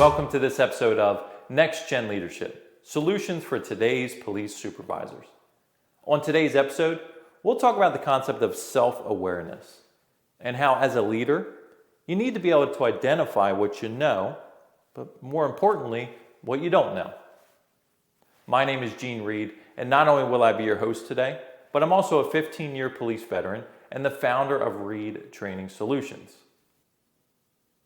Welcome to this episode of Next Gen Leadership, Solutions for Today's Police Supervisors. On today's episode, we'll talk about the concept of self-awareness and how as a leader, you need to be able to identify what you know, but more importantly, what you don't know. My name is Reid, and not only will I be your host today, but I'm also a 15-year police veteran and the founder of Reid Training Solutions.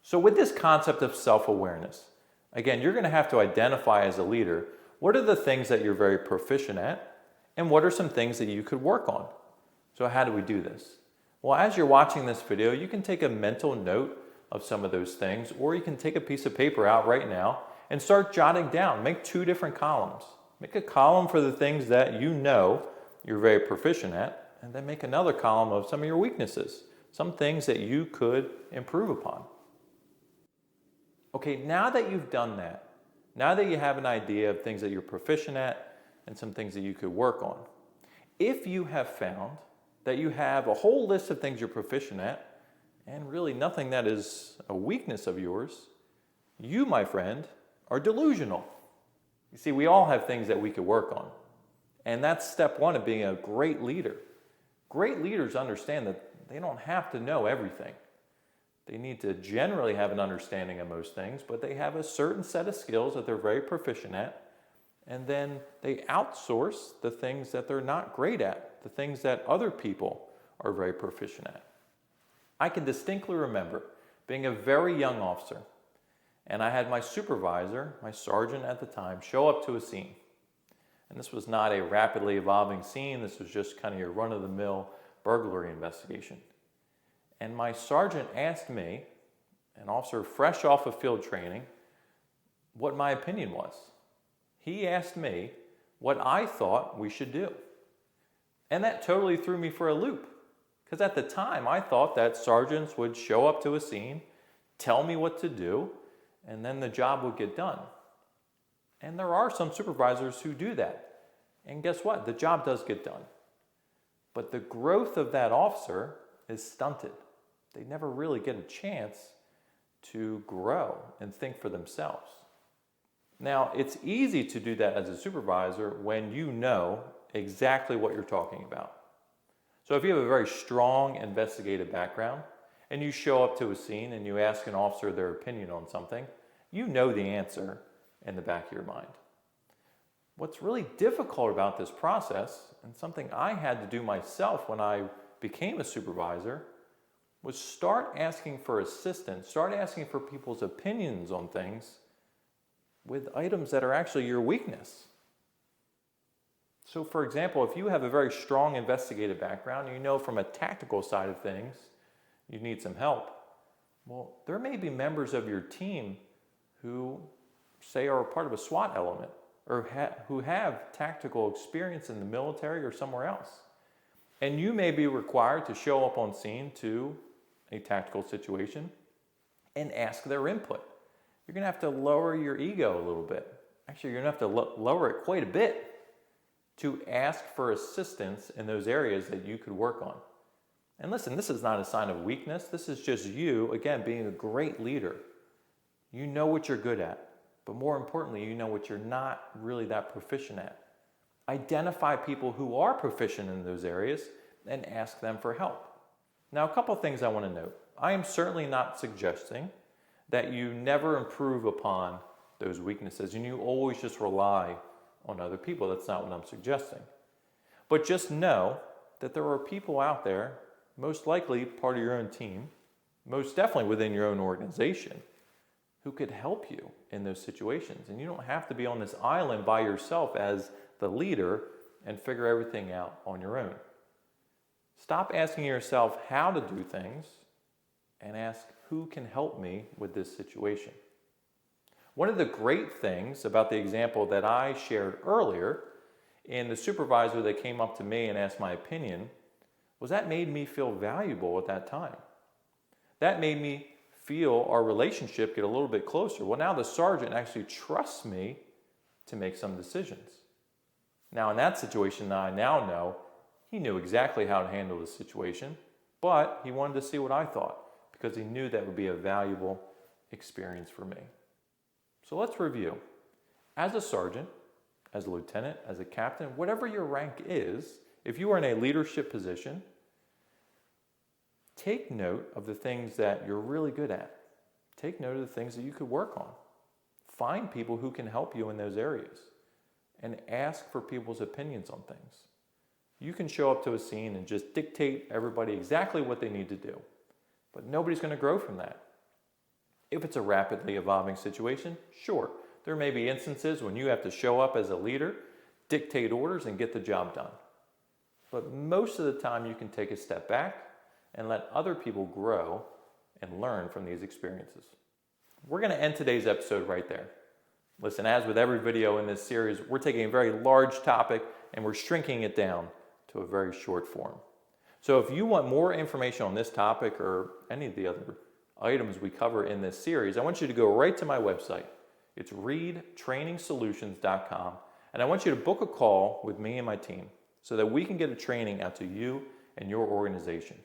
So with this concept of self-awareness, again, you're going to have to identify as a leader what are the things that you're very proficient at and what are some things that you could work on. So how do we do this? Well, as you're watching this video, you can take a mental note of some of those things, or you can take a piece of paper out right now and start jotting down. Make two different columns. Make a column for the things that you know you're very proficient at, and then make another column of some of your weaknesses, some things that you could improve upon. Okay, now that you've done that, now that you have an idea of things that you're proficient at and some things that you could work on, if you have found that you have a whole list of things you're proficient at and really nothing that is a weakness of yours, you, my friend, are delusional. You see, we all have things that we could work on. And that's step one of being a great leader. Great leaders understand that they don't have to know everything. They need to generally have an understanding of most things, but they have a certain set of skills that they're very proficient at, and then they outsource the things that they're not great at, the things that other people are very proficient at. I can distinctly remember being a very young officer, and I had my supervisor, my sergeant at the time, show up to a scene. And this was not a rapidly evolving scene, this was just kind of your run-of-the-mill burglary investigation. And my sergeant asked me, an officer fresh off of field training, what my opinion was. He asked me what I thought we should do. And that totally threw me for a loop. Because at the time, I thought that sergeants would show up to a scene, tell me what to do, and then the job would get done. And there are some supervisors who do that. And guess what? The job does get done. But the growth of that officer is stunted. They never really get a chance to grow and think for themselves. Now, it's easy to do that as a supervisor when you know exactly what you're talking about. So if you have a very strong investigative background and you show up to a scene and you ask an officer their opinion on something, you know the answer in the back of your mind. What's really difficult about this process, and something I had to do myself when I became a supervisor, was start asking for assistance, start asking for people's opinions on things with items that are actually your weakness. So for example, if you have a very strong investigative background, you know from a tactical side of things, you need some help. Well, there may be members of your team who, say, are a part of a SWAT element or who have tactical experience in the military or somewhere else. And you may be required to show up on scene to a tactical situation and ask their input. You're going to have to lower your ego a little bit. Actually, you're going to have to lower it quite a bit to ask for assistance in those areas that you could work on. And listen, this is not a sign of weakness. This is just you, again, being a great leader. You know what you're good at, but more importantly, you know what you're not really that proficient at. Identify people who are proficient in those areas and ask them for help. Now, a couple things I want to note. I am certainly not suggesting that you never improve upon those weaknesses and you always just rely on other people. That's not what I'm suggesting. But just know that there are people out there, most likely part of your own team, most definitely within your own organization, who could help you in those situations. And you don't have to be on this island by yourself as the leader and figure everything out on your own. Stop asking yourself how to do things and ask who can help me with this situation. One of the great things about the example that I shared earlier in the supervisor that came up to me and asked my opinion was that made me feel valuable at that time. That made me feel our relationship get a little bit closer. Well, now the sergeant actually trusts me to make some decisions. Now in that situation, I now know he knew exactly how to handle the situation, but he wanted to see what I thought because he knew that would be a valuable experience for me. So let's review. As a sergeant, as a lieutenant, as a captain, whatever your rank is, if you are in a leadership position, take note of the things that you're really good at. Take note of the things that you could work on. Find people who can help you in those areas and ask for people's opinions on things. You can show up to a scene and just dictate everybody exactly what they need to do, but nobody's going to grow from that. If it's a rapidly evolving situation, sure, there may be instances when you have to show up as a leader, dictate orders, and get the job done. But most of the time you can take a step back and let other people grow and learn from these experiences. We're going to end today's episode right there. Listen, as with every video in this series, we're taking a very large topic and we're shrinking it down to a very short form. So if you want more information on this topic or any of the other items we cover in this series, I want you to go right to my website. It's reidtrainingsolutions.com, and I want you to book a call with me and my team so that we can get a training out to you and your organization.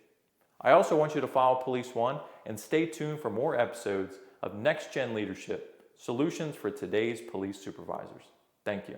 I also want you to follow Police One and stay tuned for more episodes of Next Gen Leadership, Solutions for Today's Police Supervisors. Thank you.